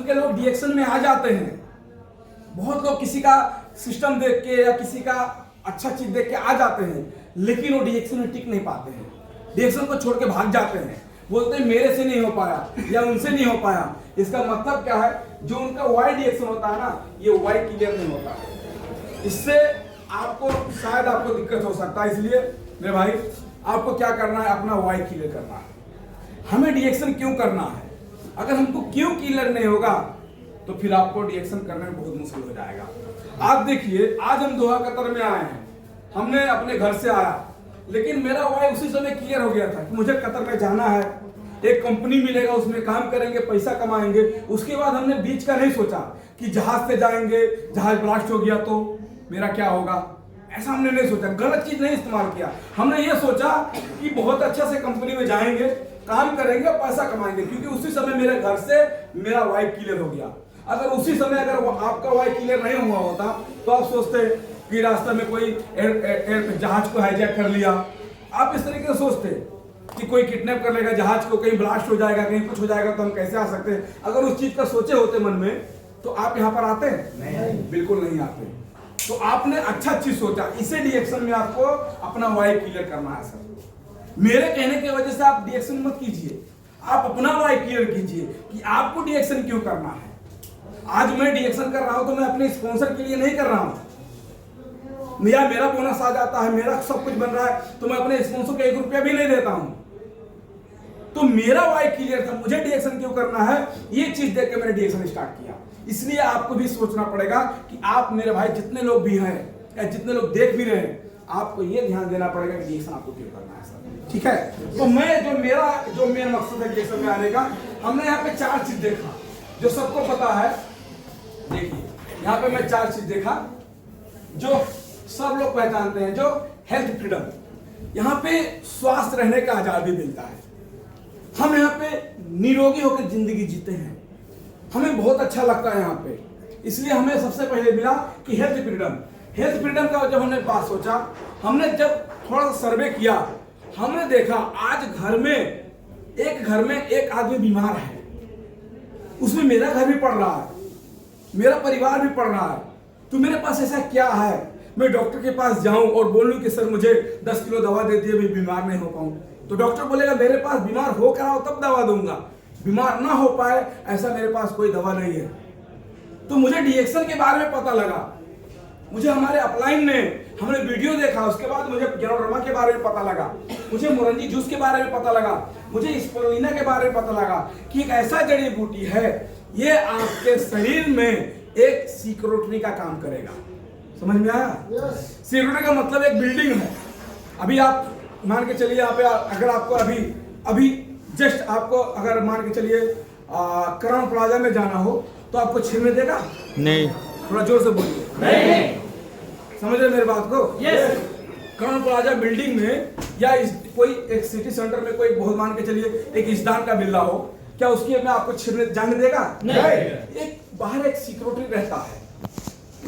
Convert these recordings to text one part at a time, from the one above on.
के लोग डीएक्शन में आ जाते हैं। बहुत लोग किसी का सिस्टम देख के या किसी का अच्छा चीज देख के आ जाते हैं, लेकिन वो डीएक्शन में टिक नहीं पाते हैं, डीएक्शन को छोड़ के भाग जाते हैं, बोलते हैं मेरे से नहीं हो पाया या उनसे नहीं हो पाया। इसका मतलब क्या है, जो उनका वाई डीएक्शन होता है ना, ये वाई क्लियर नहीं होता। इससे आपको शायद आपको दिक्कत हो सकता है। इसलिए मेरे भाई आपको क्या करना है, अपना वाई क्लियर करना है। हमें डीएक्शन क्यों करना है, अगर हमको क्यों क्लियर नहीं होगा तो फिर आपको डीएक्शन करने में बहुत मुश्किल हो जाएगा। आप देखिए, आज हम दोहा कतर में आए हैं, हमने अपने घर से आया, लेकिन मेरा वाई उसी समय क्लियर हो गया था कि मुझे कतर में जाना है, एक कंपनी मिलेगा, उसमें काम करेंगे, पैसा कमाएंगे। उसके बाद हमने बीच का नहीं सोचा कि जहाज से जाएंगे, जहाज ब्लास्ट हो गया तो मेरा क्या होगा, ऐसा हमने नहीं सोचा, गलत चीज नहीं इस्तेमाल किया। हमने ये सोचा कि बहुत अच्छा से कंपनी में जाएंगे, काम करेंगे, पैसा कमाएंगे, क्योंकि उसी समय मेरे घर से मेरा वाई क्लियर हो गया। अगर उसी समय अगर वो आपका वाई क्लियर नहीं हुआ होता तो आप सोचते कि रास्ते में कोई जहाज को हाईजैक कर लिया, आप इस तरीके से सोचते कि कोई किडनैप कर लेगा जहाज को, कहीं ब्लास्ट हो जाएगा, कहीं कुछ हो जाएगा, तो हम कैसे आ सकते हैं। अगर उस चीज का सोचे होते मन में तो आप यहाँ पर आते हैं? नहीं, बिल्कुल नहीं आते। तो आपने अच्छा चीज सोचा, इसे डीएक्शन में आपको अपना वाई क्लियर करना है। सर, मेरे कहने की वजह से आप डीएक्शन मत कीजिए, आप अपना वाई क्लियर कीजिए कि आपको डीएक्शन क्यों करना है। आज मैं डीएक्शन कर रहा हूं तो मैं अपने स्पॉन्सर के लिए नहीं कर रहा हूं, मेरा बोनस आ जाता है, मेरा सब कुछ बन रहा है, तो मैं अपने स्पॉन्सर को 1 रुपया भी नहीं देता हूं। तो मेरा वाई क्लियर था, मुझे डीएक्शन क्यों करना है, ये चीज देख के मैंने डीएक्शन स्टार्ट किया। इसलिए आपको भी सोचना पड़ेगा कि आप, मेरे भाई जितने लोग भी हैं या जितने लोग देख भी रहे हैं, आपको ये ध्यान देना पड़ेगा कि डीएक्शन आपको क्यों करना है। सर, ठीक है। तो मैं जो मेन मकसद है डीएक्शन में आने का, हमने यहाँ पे 4 चीज देखा जो सबको पता है। देखिए यहाँ पे मैं 4 चीज देखा जो सब लोग पहचानते हैं, जो हेल्थ फ्रीडम, यहाँ पे स्वस्थ रहने का आजादी मिलता है, हम यहाँ पे निरोगी होकर जिंदगी जीते हैं, हमें बहुत अच्छा लगता है यहाँ पे। इसलिए हमें सबसे पहले मिला कि हेल्थ फ्रीडम। हेल्थ फ्रीडम का जब हमने बात सोचा, हमने जब थोड़ा सा सर्वे किया, हमने देखा आज एक घर में एक आदमी बीमार है, उसमें मेरा घर भी पड़ रहा है, मेरा परिवार भी पड़ रहा है। तो मेरे पास ऐसा क्या है, मैं डॉक्टर के पास जाऊं और बोलूं कि सर मुझे 10 किलो दवा दे दिए, मैं बीमार नहीं हो पाऊं, तो डॉक्टर बोलेगा मेरे पास बीमार हो कर आओ तब दवा दूंगा, बीमार ना हो पाए ऐसा मेरे पास कोई दवा नहीं है। तो मुझे डीएक्शन के बारे में पता लगा, मुझे हमारे अपलाइन ने, हमने वीडियो देखा, उसके बाद मुझे गेनोडर्मा के बारे में पता लगा, मुझे मोरंजी जूस के बारे में पता लगा, मुझे स्पिरुलिना के बारे में पता लगा कि एक ऐसा जड़ी बूटी है, ये आपके शरीर में एक सिक्योरिटी का काम करेगा। समझ में आया? सिक्योरिटी का मतलब एक बिल्डिंग है। अभी आप मान के चलिए, यहाँ पे अगर आपको अभी जस्ट आपको अगर मान के चलिए करण प्लाजा में जाना हो तो आपको छीनने देगा? नहीं। थोड़ा जोर से बोलिए। नहीं। समझ रहे मेरे बात को? यस। करण प्लाजा बिल्डिंग में या कोई एक सिटी सेंटर में कोई बहुत मान के चलिए एक ईसदान का बिल्ला हो, क्या उसकी में आपको छीनने जाने देगा? नहीं। एक बाहर एक सिक्योरिटी रहता है,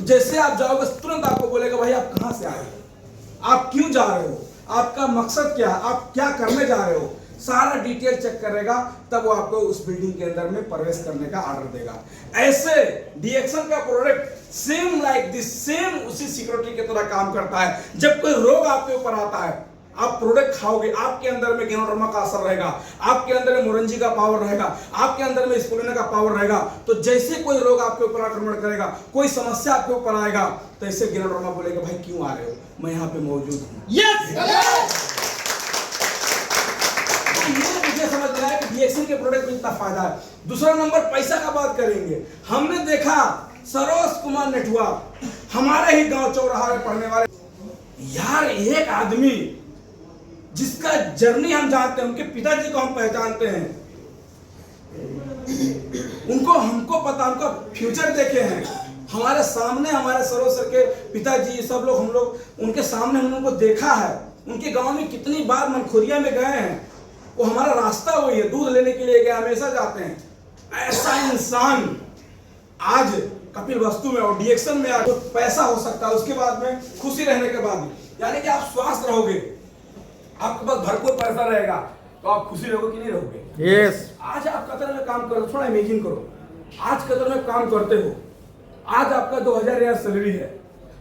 जैसे आप जाओगे तुरंत आपको बोलेगा भाई आप कहां से आए हो, आप क्यों जा रहे हो, आपका मकसद क्या है, आप क्या करने जा रहे हो, सारा डिटेल चेक करेगा, तब वो आपको उस बिल्डिंग के अंदर में प्रवेश करने का ऑर्डर देगा। ऐसे डीएक्शन का product same like this, same उसी सिक्योरिटी की तरह काम करता है। जब कोई रोग आपके ऊपर आता है, आप प्रोडक्ट खाओगे, आपके अंदर में गेनोडर्मा का असर रहेगा, आपके अंदर में मोरंजी का पावर रहेगा, आपके अंदर में स्पिरुलिना का पावर रहेगा। तो जैसे कोई रोग आपके ऊपर आक्रमण करेगा, कोई समस्या आपके ऊपर आएगा, तो ऐसे गेनोडर्मा बोलेगा भाई क्यों आ रहे हो, मैं यहाँ पे मौजूद हूँ। मुझे समझ में आया कि डीएक्शन के प्रोडक्ट में इतना फायदा है। दूसरा नंबर पैसा का बात करेंगे। हमने देखा सरोज कुमार नेठुआ, हमारे ही गांव चौराहा में पढ़ने वाले यार, एक आदमी जिसका जर्नी हम जानते हैं, उनके पिताजी को हम पहचानते हैं, उनको हमको पता, उनका फ्यूचर देखे हैं हमारे सामने, हमारे सरोज सर के पिताजी, सब लोग, हम लोग उनके सामने हम उनको देखा है। उनके गांव में कितनी बार मनखुरिया में गए हैं, वो हमारा रास्ता वही है, दूध लेने के लिए गए, हमेशा जाते हैं। ऐसा इंसान आज कपिल वस्तु में और डीएक्शन में तो पैसा हो सकता है, उसके बाद में खुशी रहने के बाद, यानी कि आप स्वस्थ रहोगे, आपके पास भरपूर पैसा रहेगा, तो आप खुशी रहोगे कि नहीं रहोगे? यस। आज आप कतर में काम करो, थोड़ा इमेजिन करो, आज के दौर में काम करते हो, आज आपका 2000 रियाल सैलरी है,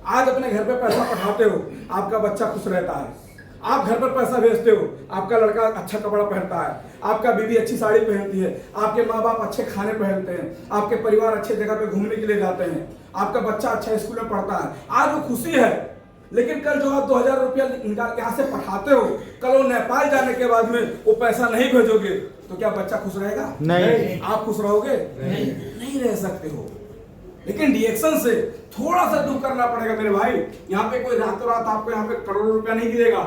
आज अपने घर पे पैसा पठाते हो, आपका बच्चा खुश रहता है, आप घर पर पैसा भेजते हो, आपका लड़का अच्छा कपड़ा पहनता है, आपका बीवी अच्छी साड़ी पहनती है, आपके माँ बाप अच्छे खाने पहनते हैं, आपके परिवार अच्छे जगह पे घूमने के लिए जाते हैं, आपका बच्चा अच्छा स्कूल में पढ़ता है, आज वो खुशी है। लेकिन कल जो आप 2000 रुपया निकाल के यहाँ से पठाते हो, कल वो नेपाल जाने के बाद में वो पैसा नहीं भेजोगे तो क्या बच्चा खुश रहेगा? नहीं। आप खुश रहोगे? नहीं रह सकते हो। लेकिन डीएक्शन से थोड़ा सा दूर करना पड़ेगा मेरे भाई। यहाँ पे कोई रातों रात आपको यहाँ पे करोड़ों रुपया नहीं गिरेगा।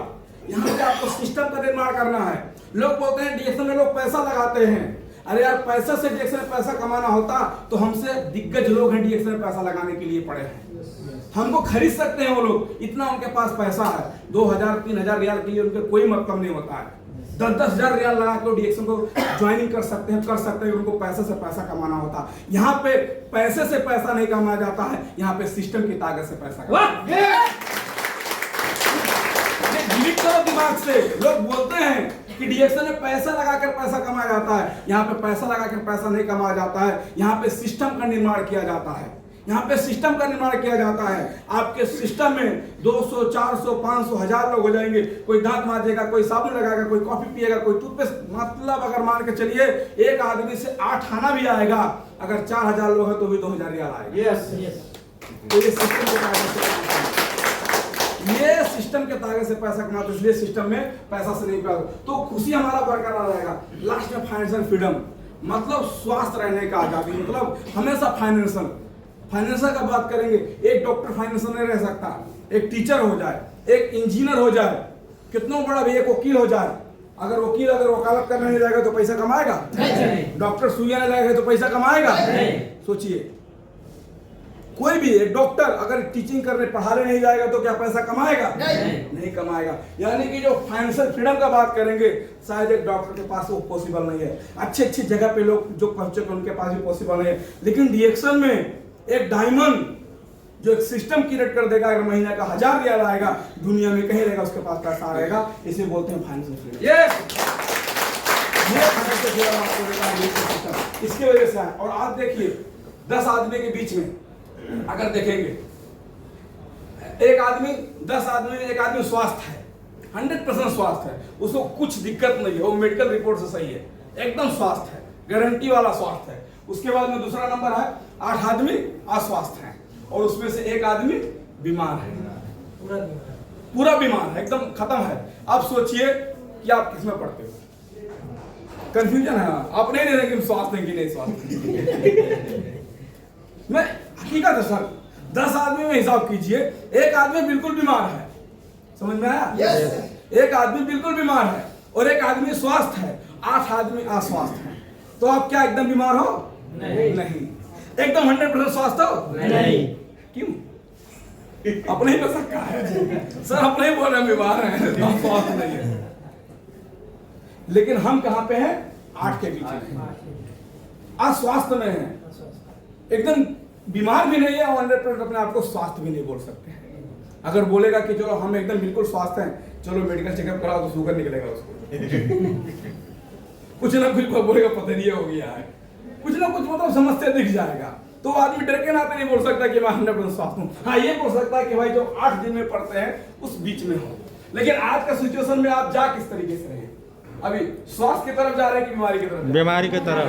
यहाँ पे आपको सिस्टम का निर्माण करना है। लोग बोलते हैं डीएक्शन में लोग पैसा लगाते हैं। अरे यार, पैसा से डीएक्शन में पैसा कमाना होता तो हमसे दिग्गज लोग हैं डीएक्शन में पैसा लगाने के लिए पड़े हैं। हमको खरीद सकते हैं वो लोग, इतना उनके पास पैसा है। 2000-3000 रियाल के लिए उनके कोई मतलब नहीं होता है। 10-10 हजार रियाल लगा के डीएक्शन को ज्वाइनिंग कर सकते हैं, उनको पैसे से पैसा कमाना होता है। यहाँ पे पैसे से पैसा नहीं कमाया जाता है, यहाँ पे सिस्टम की ताकत से पैसा करो दिमाग से। लोग बोलते हैं कि डीएक्शन में पैसा लगाकर पैसा कमाया जाता है, यहाँ पे पैसा लगाकर पैसा नहीं कमाया जाता है। यहाँ पे सिस्टम का निर्माण किया जाता है। यहाँ पे सिस्टम का निर्माण किया जाता है। आपके सिस्टम में 200, 400, 500, 1000 लोग हो जाएंगे। कोई दांत मांजेगा, कोई साबुन लगाएगा, कोई कॉफी पिएगा, कोई टूथपेस्ट। मतलब अगर मान के चलिए एक आदमी से 8 आना भी आएगा, अगर 4000 लोग हैं तो भी 2000 रियाल आएगा। तो ये सिस्टम के ताकत से पैसा कमाते, इसलिए सिस्टम में पैसा से नहीं पैसा। तो खुशी हमारा बरकरार रहेगा। लास्ट में फाइनेंशियल फ्रीडम, मतलब स्वस्थ रहने का आजादी, मतलब हमेशा फाइनेंशियल का बात करेंगे। एक डॉक्टर फाइनेंशियल नहीं रह सकता, एक टीचर हो जाए, एक इंजीनियर हो जाए, कितना बड़ा भी एक वकील हो जाए, अगर वकालत करने नहीं जाएगा तो पैसा कमाएगा? नहीं। डॉक्टर सुइया नहीं जाएगा तो पैसा कमाएगा? नहीं। सोचिए, कोई भी एक डॉक्टर अगर टीचिंग करने पढ़ाने नहीं जाएगा तो क्या पैसा कमाएगा? नहीं कमाएगा। यानी कि जो फाइनेंशियल फ्रीडम का बात करेंगे, शायद एक डॉक्टर के पास वो पॉसिबल नहीं है। अच्छी जगह पे लोग जो पहुंचे उनके पास भी पॉसिबल नहीं है। लेकिन डीएक्शन में एक डायमंड जो एक सिस्टम क्रिएट कर देगा, अगर महीने का 1000 रियाल आएगा, दुनिया में कहीं रहेगा उसके पास पैसा रहेगा। इसे बोलते हैं फाइनेंशियल फ्रीडम। ये फाइनेंशियल फ्रीडम आपको देगा ये सिस्टम, इसकी वजह से है। और आप देखिए 10 आदमी के बीच में अगर देखेंगे, एक आदमी 10 आदमी में एक आदमी स्वस्थ है, 100% स्वस्थ है, उसको कुछ दिक्कत नहीं है, वो मेडिकल रिपोर्ट से सही है, एकदम स्वस्थ है, गारंटी वाला स्वास्थ्य है। उसके बाद में दूसरा नंबर है 8 आदमी अस्वस्थ हैं, और उसमें से एक आदमी बीमार है, पूरा बीमार है, एकदम खत्म है। अब सोचिए कि आप किसमें पढ़ते हो? कंफ्यूजन है, आप नहीं रहे कि स्वास्थ्य हैं कि नहीं स्वास्थ्य। मैं हकीकत है सर, 10 आदमी में हिसाब कीजिए, एक आदमी बिल्कुल बीमार है, समझ में आया? एक आदमी बिल्कुल बीमार है और एक आदमी स्वस्थ है, 8 आदमी अस्वस्थ हैं। तो आप क्या एकदम बीमार हो? नहीं। एकदम 100% स्वस्थ हो? नहीं। क्यों? अपने ही बस का है सर, अपने ही बोल रहे हैं बीमार हैं, स्वास्थ्य नहीं है। लेकिन हम कहां पे हैं? 8 के बीच में, अस्वस्थ में हैं, एकदम बीमार भी नहीं है और 100% अपने आप को स्वास्थ्य भी नहीं बोल सकते हैं। अगर बोलेगा कि चलो हम एकदम बिल्कुल स्वास्थ्य हैं, चलो मेडिकल चेकअप कराओ तो शुगर निकलेगा उसको। कुछ ना कुछ बोलेगा, पता नहीं हो गया है, कुछ ना कुछ मतलब समस्या दिख जाएगा। तो आदमी डर के नाते नहीं बोल सकता कि मैं 100% स्वास्थ्य हूँ। हाँ, ये बोल सकता है कि भाई जो 8 दिन में पढ़ते हैं उस बीच में हो। लेकिन आज का सिचुएशन में आप जा किस तरीके से रहे? अभी स्वास्थ्य की तरफ जा रहे हैं कि बीमारी की तरफ? बीमारी की तरफ।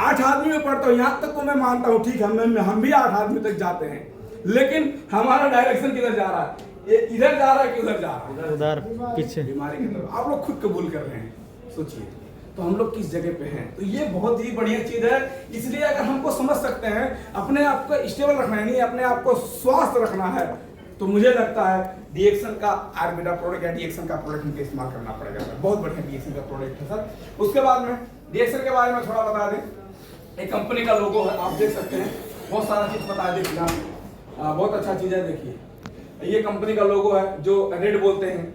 8 आदमी में पढ़ता हूँ, यहाँ तक तो मैं मानता हूँ, ठीक है, हम भी 8 आदमी तक जाते हैं, लेकिन हमारा डायरेक्शन किधर जा रहा है? ये इधर जा रहा है कि उधर जा रहा है? उधर पीछे, बीमारी की तरफ। आप लोग खुद कबूल कर रहे हैं, सोचिए तो हम लोग किस जगह पे हैं। तो ये बहुत ही बढ़िया चीज है। इसलिए अगर हमको समझ सकते हैं अपने आप को स्टेबल रखना है, नहीं अपने आप को स्वस्थ रखना है, तो मुझे लगता है डीएक्शन का आर्बिटा प्रोडक्ट या डीएक्शन का प्रोडक्ट इनका इस्तेमाल करना पड़ेगा सर। बहुत बढ़िया डीएक्शन का प्रोडक्ट है सर। उसके बाद में डीएक्शन के बारे में थोड़ा बता दें। एक कंपनी का लोगो है, आप देख सकते हैं, बहुत सारा चीज बता दें, बहुत अच्छा चीज है। देखिए ये कंपनी का लोगो है, जो रेड बोलते हैं,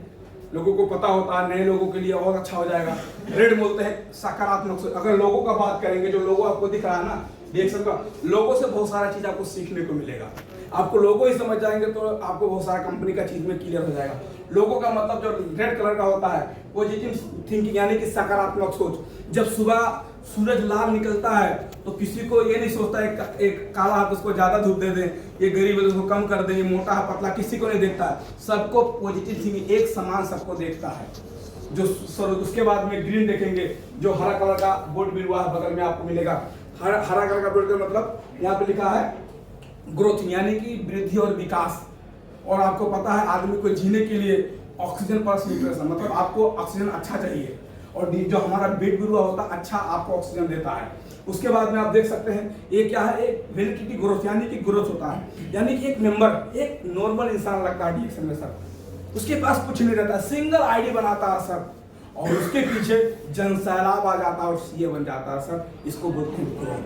लोगों को पता होता है, नए लोगों के लिए और अच्छा हो जाएगा। रेड बोलते हैं सकारात्मक सोच। अगर लोगों का बात करेंगे, जो लोगो आपको दिख रहा है ना डीएक्शन का, लोगो से बहुत सारा चीज आपको सीखने को मिलेगा। आपको लोगो ही समझ जाएंगे तो आपको बहुत सारा कंपनी का चीज में क्लियर हो जाएगा। लोगो का मतलब जो रेड कलर का होता है, पॉजिटिव थिंकिंग, यानी कि सकारात्मक सोच। जब सुबह सूरज लाल निकलता है तो किसी को ये नहीं सोचता एक काला हाथ उसको ज्यादा धूप दे दें, ये गरीब है तो उसको कम कर दें, ये मोटा है पतला, किसी को नहीं देखता है। सबको पॉजिटिव थिंकिंग, एक समान सबको देखता है। जो उसके बाद में ग्रीन देखेंगे, जो हरा कलर का बोर्ड भी हुआ है बगल में आपको मिलेगा। हरा कलर का बोर्ड का मतलब यहाँ पे लिखा है ग्रोथ, यानी कि वृद्धि और विकास। और आपको पता है आदमी को जीने के लिए ऑक्सीजन पर न्यूट्रिशन, मतलब आपको ऑक्सीजन अच्छा चाहिए, और जो हमारा बीट गुरुआ होता है अच्छा आपको ऑक्सीजन देता है। उसके बाद में आप देख सकते हैं ये क्या है, एक वेलिडिटी ग्रोथ, यानी कि ग्रोथ होता है, यानी कि एक मेंबर, एक नॉर्मल इंसान लगता है डीएक्सन में सर, उसके पास कुछ नहीं रहता, सिंगल आईडी बनाता है सर, और उसके पीछे जनसैलाब आ जाता है और सीए बन जाता है सर। इसको बोलते हैं ग्रोथ।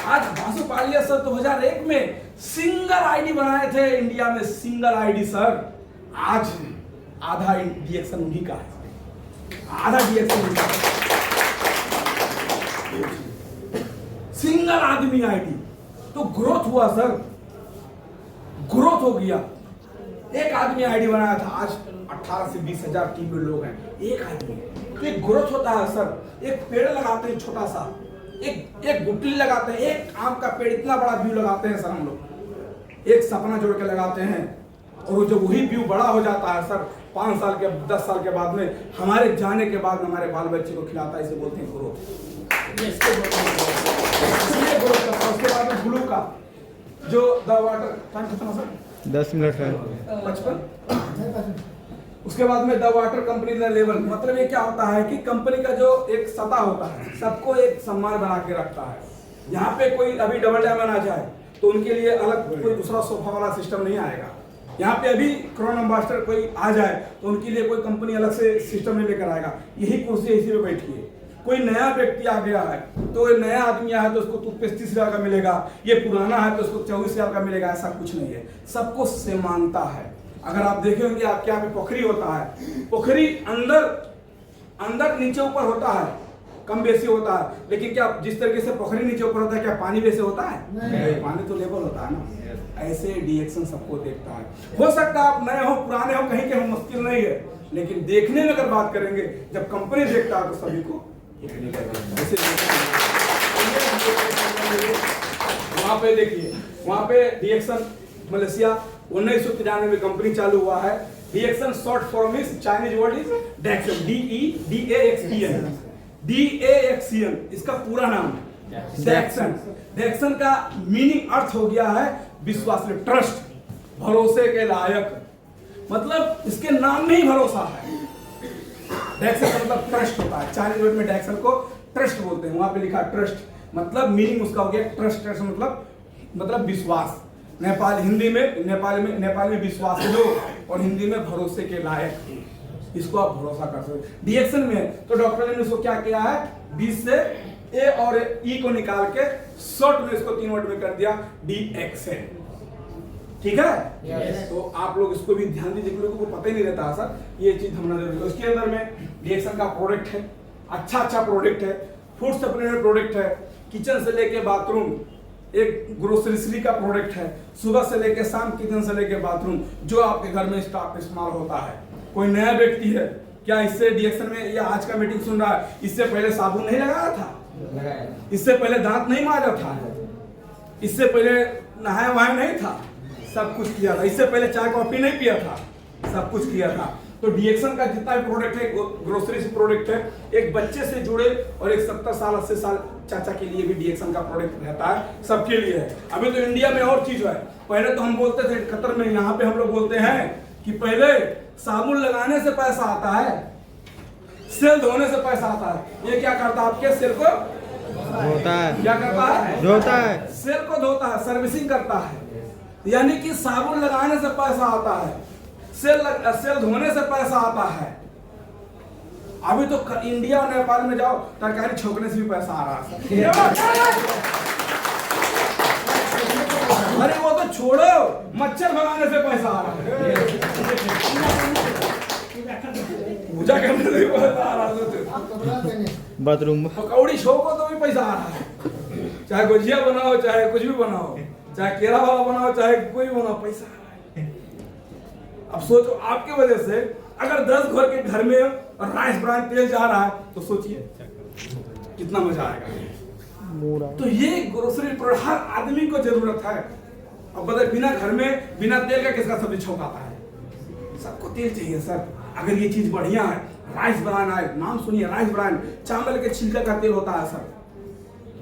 आज बासुपालिया सर 2001 में सिंगल आईडी बनाए थे इंडिया में, सिंगल आईडी सर। आज आधा डीएक्सन उन्हीं का है, आधा डीएक्सन उन्हीं का, सिंगल आदमी आईडी। तो ग्रोथ हुआ सर, ग्रोथ हो गया। एक आदमी आईडी बनाया था, आज 18 से 20 हजार टीम में लोग हैं, एक आदमी। तो एक ग्रोथ होता है सर। एक पेड़ लगाते हैं छोटा सा, एक गुटली लगाते हैं, एक आम का पेड़ इतना बड़ा व्यू लगाते हैं सर हम लोग, एक सपना जोड़ के लगाते हैं, और जब वही व्यू बड़ा हो जाता है सर 5 साल के 10 साल के बाद में, हमारे जाने के बाद हमारे बाल बच्चे को खिलाता है, इसे बोलते हैं ग्रोथ। उसके बाद में ग्लू का जो द वाटर, टाइम खत्म सर 10 मिनट है 55। उसके बाद में द वाटर कंपनी लेवल, मतलब ये क्या होता है कि कंपनी का जो एक सतह होता है सबको एक सम्मान बना के रखता है। यहाँ पे कोई अभी डबल डायमंड आ जाए तो उनके लिए अलग कोई दूसरा सोफा वाला सिस्टम नहीं आएगा। यहाँ पे अभी क्राउन एम्बेसडर कोई आ जाए तो उनके लिए कोई कंपनी अलग से सिस्टम नहीं लेकर आएगा, यही कुर्सी इसी में बैठिए। कोई नया व्यक्ति आ गया है तो ये नया आदमी आया है तो उसको 35,000 का मिलेगा, ये पुराना है तो उसको 24,000 का मिलेगा, ऐसा कुछ नहीं है, सबको समानता है। अगर आप देखेंगे आपके यहाँ पे पोखरी होता है, पोखरी अंदर नीचे ऊपर होता है, कम बेसी होता है, लेकिन क्या जिस तरीके से पोखरी नीचे ऊपर होता है क्या पानी वैसे होता है? नहीं, पानी तो लेवल होता है ना। ऐसे डीएक्सन सबको देखता है। हो सकता है आप नए हो पुराने हो कहीं के हो, मुश्किल नहीं है, लेकिन देखने में अगर बात करेंगे जब कंपनी देखता है तो सभी को वहां पे देखिए, वहां पे डीएक्सन मलेशिया 1993 में कंपनी चालू हुआ है। DXN short form is Chinese word is Dexon, DEXCN, इसका पूरा नाम डेक्सन। डेक्सन का मीनिंग अर्थ हो गया है विश्वास, ट्रस्ट, भरोसे के लायक, मतलब इसके नाम में ही भरोसा है। डेक्सन का मतलब ट्रस्ट होता है, चाइनीज वर्ड में डेक्सन को ट्रस्ट बोलते हैं, वहां पे लिखा ट्रस्ट, मतलब मीनिंग उसका हो गया ट्रस्ट। ट्रस्ट मतलब विश्वास। हिंदी में नेपाली में विश्वास लो, और हिंदी में भरोसे के लायक, इसको आप भरोसा कर सकते। डीएक्सन में तो डॉक्टर ने इसको क्या किया है, 20 से ए और ई को निकाल के शॉर्ट में इसको 3 वर्ड में कर दिया डीएक्सन। ठीक है? yes. तो आप लोग इसको भी ध्यान दीजिए, लोगों को पता ही नहीं रहता सर, ये चीज होना जरूरी है। उसके अंदर में डीएक्सन का प्रोडक्ट है, अच्छा प्रोडक्ट है, फूड सप्लीमेंट प्रोडक्ट है, किचन से लेके बाथरूम, एक ग्रोसरी का प्रोडक्ट है, सुबह से लेके शाम, किचन से लेके बाथरूम, जो आपके घर में स्टॉक इस्तेमाल होता है। कोई नया व्यक्ति है क्या, इससे डीएक्सन में या आज का मीटिंग सुन रहा है, इससे पहले साबुन नहीं लगाया था, इससे पहले दांत नहीं मारा था, इससे पहले नहाया वहाया नहीं था, सब कुछ किया था, इससे पहले चाय कॉफी नहीं पिया था, सब कुछ किया था। तो डीएक्सन का जितना भी प्रोडक्ट है, ग्रोसरी से प्रोडक्ट है, एक बच्चे से जुड़े और एक 70 साल 80 साल चाचा के लिए भी डीएक्सन का प्रोडक्ट रहता है, सबके लिए है। अभी तो इंडिया में और चीज है, पहले तो हम बोलते थे कतर में, यहाँ पे हम लोग बोलते हैं कि पहले साबुन लगाने से पैसा आता है, सेल धोने से पैसा आता है। ये क्या करता है, आपके सेल को धोता है, क्या करता है, धोता है, सेल को धोता है, सर्विसिंग करता है। यानी कि साबुन लगाने से पैसा आता है, सेल धोने से पैसा आता है। अभी तो इंडिया और नेपाल में जाओ, तरकारी छोकने से भी पैसा आ रहा है। अरे वो तो छोड़ो, मच्छर भगाने से पैसा आ रहा है, पूजा करने से भी पैसा आ रहा है, बाथरूम पकौड़ी छोको तो भी पैसा आ रहा है, चाहे गुजिया बनाओ, चाहे कुछ भी बनाओ, चाहे केला वाला बनाओ, चाहे कोई बनाओ, पैसा आ रहा है। अब सोचो आपके वजह से अगर 10 घर के घर में राइस ब्रांड तेल जा रहा है तो सोचिए कितना मजा आएगा। तो ये ग्रोसरी प्रोडक्ट हर आदमी को जरूरत है। अब बताइए बिना घर में बिना तेल का किसका सब्जी छौंकाता है? सबको तेल चाहिए सर। अगर ये चीज बढ़िया है, राइस ब्रांड है, नाम सुनिए राइस ब्रांड, चावल के छिलके का तेल होता है सर,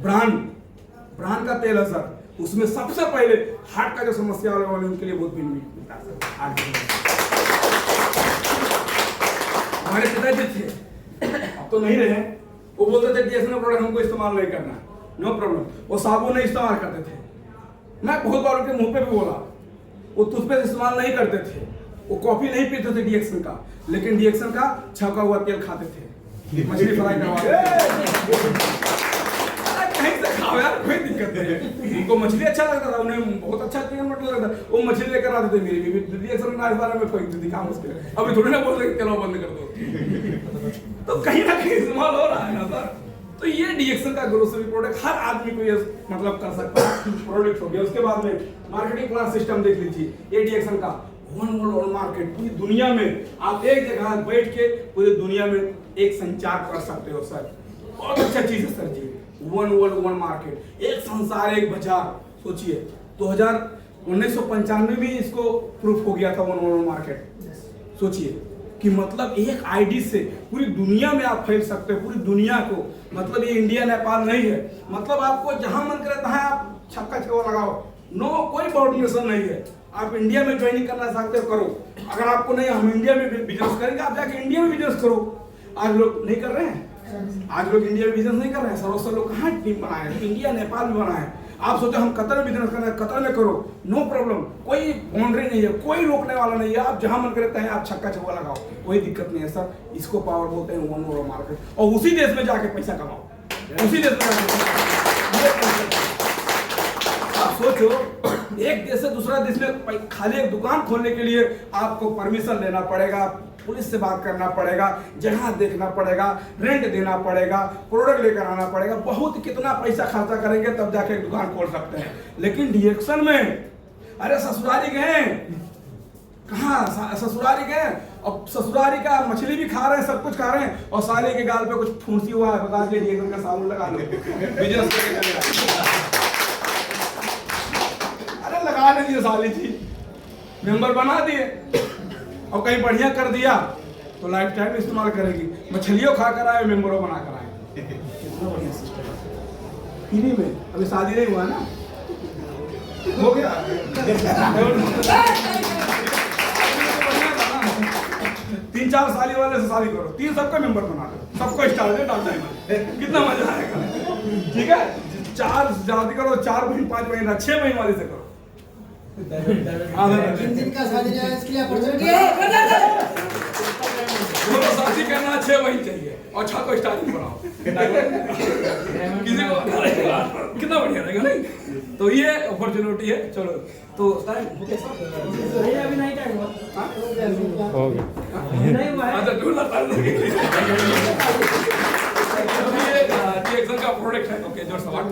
ब्रांड का तेल है सर। उसमें सबसे पहले हार्ट का जो समस्या वाले उनके लिए बहुत बेनिफिट मिलता है सर। हमारे पिताजी थे, अब तो नहीं रहे, वो बोलते थे डीएक्सएन प्रोडक्ट हमको इस्तेमाल नहीं करना, नो प्रॉब्लम। वो साबुन नहीं इस्तेमाल करते थे। मैं बहुत बार उनके मुंह पे भी बोला, वो टूथपेस्ट इस्तेमाल नहीं करते थे, वो कॉफी नहीं पीते थे डीएक्सएन का, लेकिन डीएक्सएन का छौंका हुआ तेल खाते थे, मछली फ्राई करवा कहीं से खाओ यार, कोई दिक्कत नहीं। उनको मछली अच्छा लगता था, उन्हें बहुत अच्छा चिकन मटन लगता था, वो मछली लेकर आते थे। मेरी बीवी डीएक्सएन का इस बारे में कोई दिखा मुश्किल है, अभी थोड़ी ना बोल रहे चलो बंद कर दो। तो कहीं ना कहीं इस्तेमाल हो रहा है ना सर। तो ये डीएक्सएन का ग्रोसरी प्रोडक्ट हर आदमी को ये मतलब कर सकता है प्रोडक्ट हो गया। उसके बाद में मार्केटिंग प्लान सिस्टम देख लीजिए, ये डीएक्सएन का वन मार्केट, पूरी दुनिया में आप एक जगह बैठ के पूरी दुनिया में एक संचार कर सकते हो सर। बहुत अच्छा चीज है सर जी, वन मार्केट, एक संसार एक बाजार। सोचिए 1995 में इसको प्रूफ हो गया था वन मार्केट। सोचिए कि मतलब एक आईडी से पूरी दुनिया में आप फैल सकते हो, पूरी दुनिया को। मतलब ये इंडिया नेपाल नहीं है, मतलब आपको जहां मन करे तहां आप छक्का छक्का लगाओ, नो कोई बाउंडेशन नहीं है। आप इंडिया में ज्वाइनिंग करना चाहते हो करो, अगर आपको नहीं हम इंडिया में बिजनेस करेंगे, आप जाके इंडिया में बिजनेस करो। आज लोग नहीं कर रहे हैं, आज लोग इंडिया में बिजनेस नहीं कर रहे हैं। सर्वस्व लोग कहाँ टीम बनाए हैं, इंडिया नेपाल में बनाए हैं। आप सोचो हम कतर में बिजनेस करना है, कतर में करो, नो प्रॉब्लम, कोई बाउंड्री नहीं है, कोई रोकने वाला नहीं है। आप जहां मन करते हैं आप छक्का छक्का लगाओ, कोई दिक्कत नहीं है सर। इसको पावर बोलते हैं वन मार्केट, और उसी देश में जाके पैसा कमाओ, उसी देश में जाके। आप सोचो एक देश से दूसरा देश में खाली एक दुकान खोलने के लिए आपको परमिशन लेना पड़ेगा, पुलिस से बात करना पड़ेगा, जगह देखना पड़ेगा, रेंट देना पड़ेगा, प्रोडक्ट लेकर आना पड़ेगा, बहुत कितना पैसा खर्चा करेंगे तब जाके एक दुकान खोल सकते हैं। लेकिन डीएक्सएन में अरे ससुरारी गए, कहाँ ससुरारी गए, अब ससुरारी का मछली भी खा रहे हैं, सब कुछ खा रहे हैं, और साले के गाल पे कुछ फूंसी हुआ है, बता के डीएक्सएन का साबुन लगा लो, बिजनेस अरे लगा लीजिए साली जी, मेंबर बना दिए और कहीं बढ़िया कर दिया तो लाइफ टाइम इस्तेमाल करेगी। मछलियों खा कर आए, मेंबरों बना कर आए, कितना बढ़िया सिस्टम है। फ्री में, अभी शादी नहीं हुआ ना, हो गया 3-4 साली वाले से शादी करो, 3 सबका मेंबर बना दो, सबको स्टार दे डाल दे, कितना मजा आएगा। ठीक है, 4 शादी करो, 4 महीने 5 महीने 6 महीने वाले से करो। जिनका शादी नहीं है इसके लिए अपॉर्चुनिटी है। वो तो शादी करना 6 महीने चाहिए और 6 को स्टार्टिंग बनाओ, किसी को कितना बढ़िया रहेगा नहीं। तो ये अपॉर्चुनिटी है। चलो तो टाइम हो गया सर, नहीं अभी नहीं टाइम हुआ, हो गया नहीं हुआ है। अच्छा टूल डीएक्सएन का प्रोडक्ट है। ओके जोर सवाल,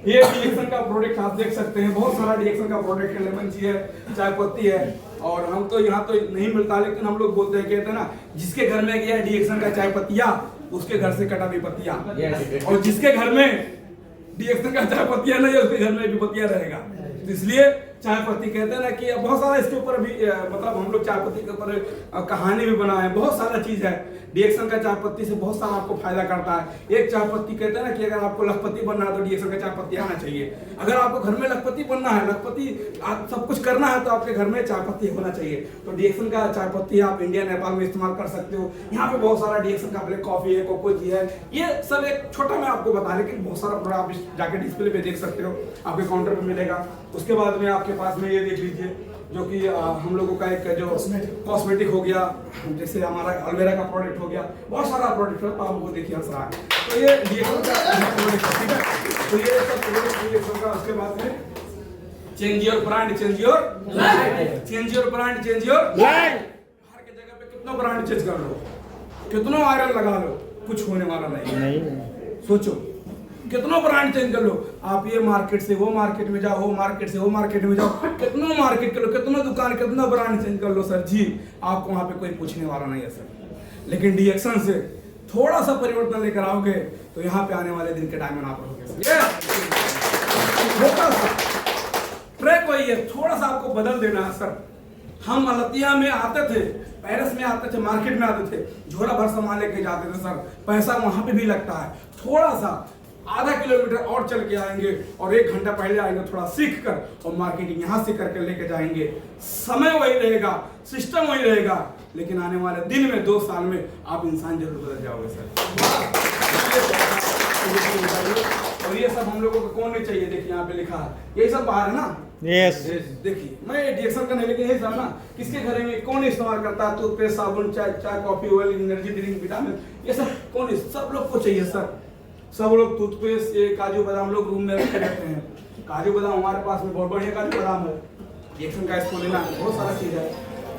ये डीएक्सएन का प्रोडक्ट आप देख सकते हैं, बहुत सारा डीएक्सएन का प्रोडक्ट है, लेमन टी है, चाय पत्ती है, और हम तो यहाँ तो नहीं मिलता, लेकिन हम लोग बोलते हैं, कहते हैं ना, जिसके घर में गया डीएक्सएन का चाय पत्तिया उसके घर से कटा भी पत्तिया, और जिसके घर में डीएक्सएन का चाय पत्तिया नहीं है उसके घर में भी पत्तिया रहेगा। इसलिए चाय पत्ती कहते हैं ना कि बहुत सारा इसके ऊपर भी मतलब हम लोग चाय पत्ती के ऊपर कहानी भी बनाए हैं, बहुत सारा चीज है। डीएक्सएन का चाय पत्ती से बहुत सारा आपको फायदा करता है। एक चाय पत्ती कहते हैं ना कि अगर आपको लखपति बनना है तो डीएक्सएन का चाय पत्ती आना चाहिए। अगर आपको घर में लखपति बनना है, लखपति आप सब कुछ करना है, तो आपके घर में चाय पत्ती होना चाहिए। तो डीएक्सएन का चाय पत्ती आप इंडिया नेपाल में इस्तेमाल कर सकते हो। यहाँ पे बहुत सारा डीएक्सएन का ब्लैक कॉफी है, कोको जी है, ये सब एक छोटा मैं आपको बता, लेकिन बहुत सारा प्रोडक्ट आप जाके डिस्प्ले पे देख सकते हो, आपके काउंटर पे मिलेगा। उसके बाद में आपके पास में ये देख लीजिए, जो कि हम लोगों का एक जो कॉस्मेटिक हो गया, जैसे हमारा एलोवेरा का प्रोडक्ट हो गया, बहुत सारा प्रोडक्ट है, तो आप वो देखिए हर सारा। तो ये डीएक्सएन का प्रोडक्ट है, ठीक है। तो ये सब प्रोडक्ट डीएक्सएन का। उसके बाद में change your brand, change your life, change your brand, change your life. हर के जगह पे कितना ब्रांड चेंज कर लो, कितना आयरन लगा लो, कुछ होने वाला नहीं। नहीं सोचो कितना ब्रांड चेंज कर लो, आप ये मार्केट से वो मार्केट में जाओ, वो मार्केट से वो मार्केट में जाओ, कितना मार्केट कर लो, कितना दुकान, कितना ब्रांड चेंज कर लो सर जी, आपको वहाँ पे कोई पूछने वाला नहीं है सर। लेकिन डीएक्शन से थोड़ा सा परिवर्तन लेकर आओगे तो यहाँ पे आने वाले दिन के टाइम में आप रहोगे सर। ट्रैक वही है, थोड़ा सा आपको बदल देना है सर। हम अलतिया में आते थे, पेरिस में आते थे, मार्केट में आते थे, झोला भर सामान लेके जाते थे सर, पैसा वहां पे भी लगता है। थोड़ा सा आधा किलोमीटर और चल के आएंगे और 1 घंटा पहले आएंगे, थोड़ा सीख कर और मार्केटिंग यहाँ से करके लेके जाएंगे। समय वही रहेगा, सिस्टम वही रहेगा, लेकिन आने वाले दिन में 2 साल में आप इंसान जरूर बदल जाओगे सर। और ये सब हम लोगों को कौन नहीं चाहिए, देखिए यहाँ पे लिखा है, ये सब बाहर है ना। यस देखिए मैं डीएक्शन का नहीं, लेकिन ये सब ना किसके घर में कौन इस्तेमाल करता है, टूथपेस्ट, साबुन, चाय, coffee, oil, energy drink, vitamin, ये सब कौन, सब लोग को चाहिए सर। सब लोग टूथपेस्ट, ये काजू बादाम लोग रूम में रखे रहते हैं। काजू बादाम हमारे पास में बहुत बढ़िया काजू बादाम है, डीएक्शन का इसको लेना है, बहुत सारा चीज है,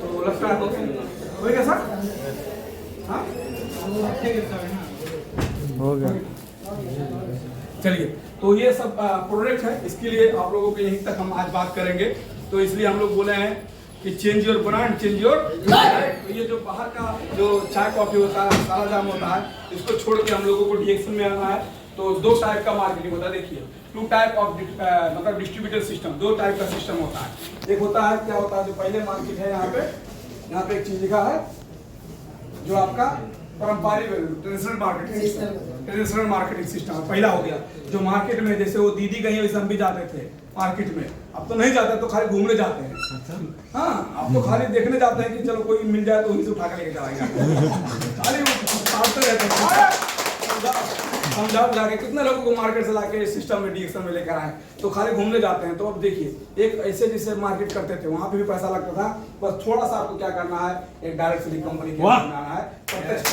तो लगता है हो गया सर। हाँ हो गया। चलिए, तो ये सब प्रोडक्ट है, इसके लिए आप लोगों के यहीं तक हम आज बात करेंगे। तो इसलिए हम लोग बोले हैं कि change your brand, change your life. तो ये जो बाहर का जो चाय कॉफी होता है, सारा जाम होता है, इसको छोड़ के हम लोगों को डीएक्शन में आना है। तो 2 टाइप का मार्केटिंग होता है, देखिए 2 टाइप ऑफ मतलब डिस्ट्रीब्यूटर सिस्टम, 2 टाइप का सिस्टम होता है। एक होता है, क्या होता है, जो पहले मार्केट है, यहाँ पे एक चीज लिखा है, जो आपका पारंपरिक ट्रेडिशनल मार्केटिंग सिस्टम पहला हो गया। जो मार्केट में जैसे वो दीदी गई वैसे हम भी जाते थे मार्केट में, अब तो नहीं जाते, तो खाली घूमने जाते हैं। हाँ, अब तो खाली देखने जाते हैं कि चलो कोई मिल जाए तो वहीं से उठा कर लेके चलाएंगे। खाली समझा जाके कितने लोगों को मार्केट से लाके सिस्टम में डीएक्शन में लेकर आए, तो खाली घूमने जाते हैं। तो अब देखिए, एक ऐसे जैसे मार्केट करते थे, वहां पे भी पैसा लगता था, बस थोड़ा सा आपको क्या करना है, एक डायरेक्ट सेलिंग कंपनी के आना है, प्रत्यक्ष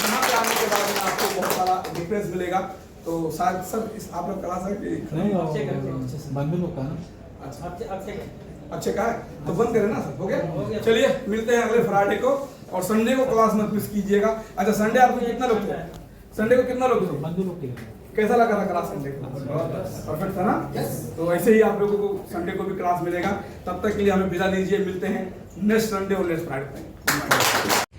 यहाँ पे आने के बाद में आपको बहुत सारा डिफरेंस मिलेगा। तो शायद सब आप लोग करा सकते, बंद लोग का अच्छे का है तो बंद करें ना सर, हो गया। चलिए मिलते हैं अगले फ्राइडे को, और संडे को क्लास मत मिस कीजिएगा। अच्छा, संडे आपको कितना लोग थे, संडे को कितना लोग थे, बंद लोग कैसा लगा था क्लास संडे को? परफेक्ट था ना? तो ऐसे ही आप लोगों को संडे को भी क्लास मिलेगा। तब तक के लिए हमें विदा दीजिए, मिलते हैं नेक्स्ट संडे और नेक्स्ट फ्राइडे।